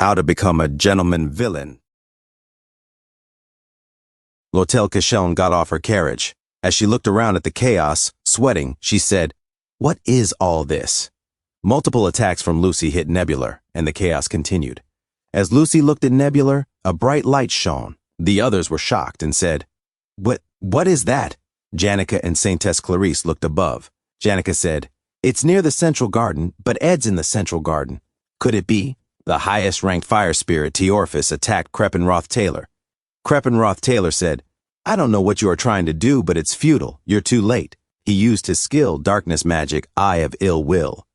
How to become a gentleman villain. L'Hôtel Cachelon got off her carriage. As she looked around at the chaos, sweating, she said, "What is all this?" Multiple attacks from Lucy hit Nebular, and the chaos continued. As Lucy looked at Nebular, a bright light shone. The others were shocked and said, What is that?" Janica and Saintess Clarice looked above. Janica said, "It's near the Central Garden, but Ed's in the Central Garden. Could it be?" The highest-ranked fire spirit, Teorphus, attacked Creppenroth Taylor. Creppenroth Taylor said, "I don't know what you are trying to do, but it's futile. You're too late." He used his skill, darkness magic, Eye of Ill Will.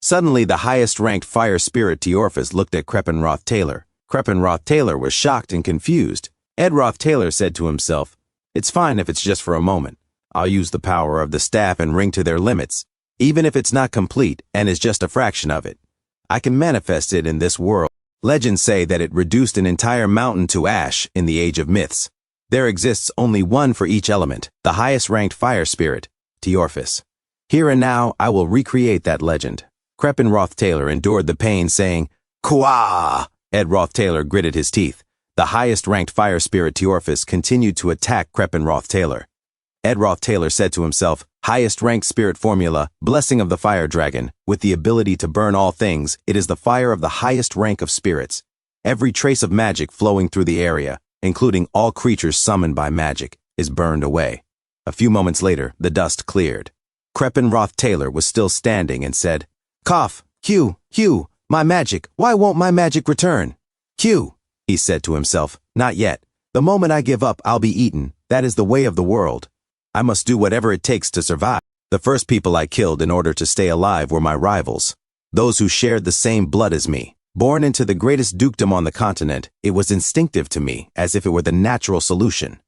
Suddenly, the highest-ranked fire spirit, Teorphus, looked at Creppenroth Taylor. Creppenroth Taylor was shocked and confused. Edroth Taylor said to himself, "It's fine if it's just for a moment. I'll use the power of the staff and ring to their limits, even if it's not complete and is just a fraction of it. I can manifest it in this world." Legends say that it reduced an entire mountain to ash in the Age of Myths. There exists only one for each element, the highest-ranked fire spirit, Teorphus. Here and now, I will recreate that legend. Creppenroth Taylor endured the pain, saying, "Kwah!" Edroth Taylor gritted his teeth. The highest-ranked fire spirit, Teorphus, continued to attack Creppenroth Taylor. Edroth Taylor said to himself, "Highest-ranked spirit formula, blessing of the fire dragon. With the ability to burn all things, it is the fire of the highest rank of spirits. Every trace of magic flowing through the area, including all creatures summoned by magic, is burned away." A few moments later, the dust cleared. Creppenroth Taylor was still standing and said, "Cough, Hugh, my magic, why won't my magic return?" "Hugh," he said to himself, "not yet. The moment I give up, I'll be eaten. That is the way of the world. I must do whatever it takes to survive." The first people I killed in order to stay alive were my rivals, those who shared the same blood as me. Born into the greatest dukedom on the continent, it was instinctive to me, as if it were the natural solution.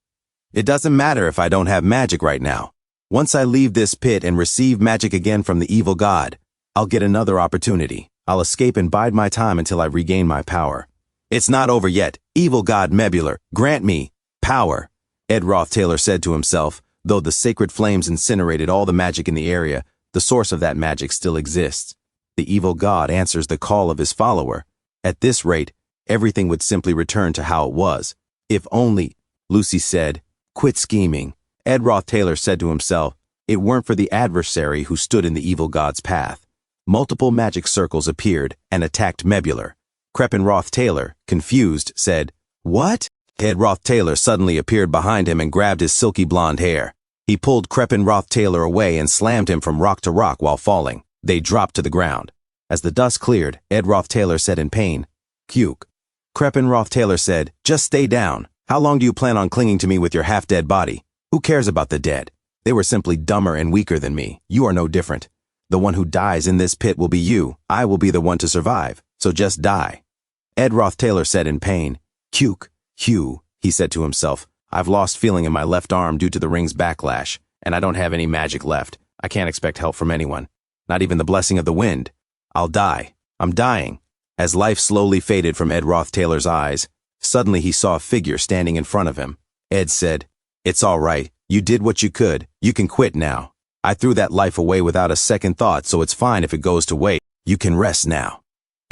It doesn't matter if I don't have magic right now. Once I leave this pit and receive magic again from the evil god, I'll get another opportunity. I'll escape and bide my time until I regain my power. It's not over yet. Evil god Nebular, grant me power, Edroth Taylor said to himself. Though the sacred flames incinerated all the magic in the area, the source of that magic still exists. The evil god answers the call of his follower. At this rate, everything would simply return to how it was. If only, Lucy said, "Quit scheming." Edroth Taylor said to himself, "It weren't for the adversary who stood in the evil god's path." Multiple magic circles appeared and attacked Nebular. Creppenroth Taylor, confused, said, "What?" Edroth Taylor suddenly appeared behind him and grabbed his silky blonde hair. He pulled Creppenroth Taylor away and slammed him from rock to rock while falling. They dropped to the ground. As the dust cleared, Edroth Taylor said in pain, "Puke." Creppenroth Taylor said, "Just stay down. How long do you plan on clinging to me with your half-dead body? Who cares about the dead? They were simply dumber and weaker than me. You are no different. The one who dies in this pit will be you. I will be the one to survive. So just die." Edroth Taylor said in pain, "Puke." "Hugh," he said to himself, "I've lost feeling in my left arm due to the ring's backlash, and I don't have any magic left. I can't expect help from anyone, not even the blessing of the wind. I'll die. I'm dying." As life slowly faded from Edroth Taylor's eyes, suddenly he saw a figure standing in front of him. Ed said, "It's all right. You did what you could. You can quit now. I threw that life away without a second thought, so it's fine if it goes to waste. You can rest now."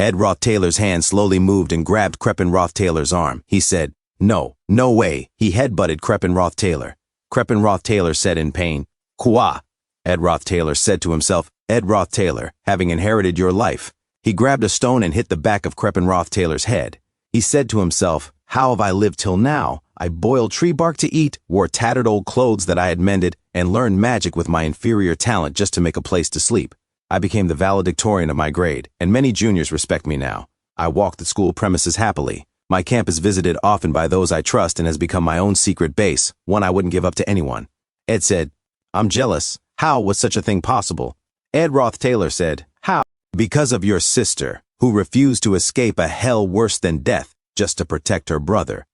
Edroth Taylor's hand slowly moved and grabbed Creppenroth Taylor's arm. He said, No way." He headbutted Creppenroth Taylor. Creppenroth Taylor said in pain, "Kwah." Edroth Taylor said to himself, "Edroth Taylor, having inherited your life." He grabbed a stone and hit the back of Creppenroth Taylor's head. He said to himself, "How have I lived till now? I boiled tree bark to eat, wore tattered old clothes that I had mended, and learned magic with my inferior talent just to make a place to sleep. I became the valedictorian of my grade, and many juniors respect me now. I walk the school premises happily. My camp is visited often by those I trust and has become my own secret base, one I wouldn't give up to anyone." Ed said, "I'm jealous. How was such a thing possible?" Edroth Taylor said, "How? Because of your sister, who refused to escape a hell worse than death just to protect her brother.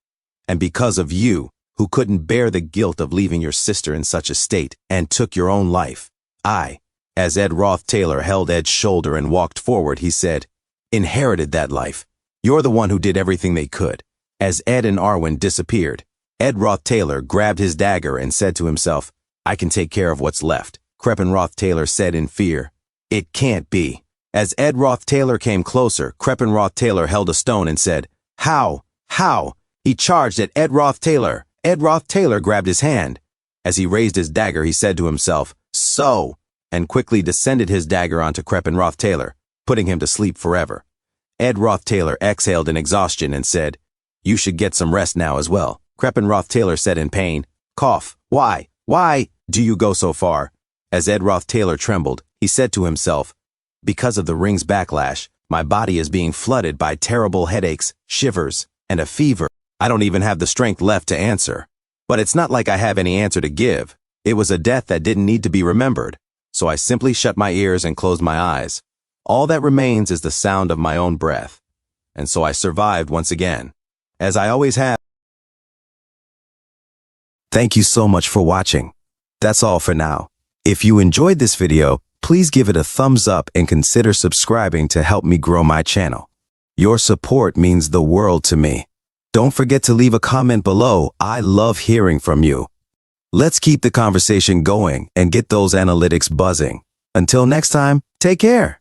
And because of you, who couldn't bear the guilt of leaving your sister in such a state and took your own life. I," as Edroth Taylor held Ed's shoulder and walked forward, he said, "inherited that life. You're the one who did everything they could." As Ed and Arwen disappeared, Edroth Taylor grabbed his dagger and said to himself, "I can take care of what's left." Creppenroth Taylor said in fear, "It can't be." As Ed Roth Taylor came closer, Crepin Roth Taylor held a stone and said, "How? How?" He charged at Ed Roth Taylor. Ed Roth Taylor grabbed his hand. As he raised his dagger, he said to himself, "So," and quickly descended his dagger onto Crepin Roth Taylor, putting him to sleep forever. Ed Roth Taylor exhaled in exhaustion and said, "You should get some rest now as well." Crepin Roth Taylor said in pain, "Cough. Why do you go so far?" As Ed Roth Taylor trembled, he said to himself, "Because of the ring's backlash, my body is being flooded by terrible headaches, shivers, and a fever. I don't even have the strength left to answer. But it's not like I have any answer to give. It was a death that didn't need to be remembered. So I simply shut my ears and closed my eyes. All that remains is the sound of my own breath. And so I survived once again, as I always have." Thank you so much for watching. That's all for now. If you enjoyed this video, please give it a thumbs up and consider subscribing to help me grow my channel. Your support means the world to me. Don't forget to leave a comment below. I love hearing from you. Let's keep the conversation going and get those analytics buzzing. Until next time, take care.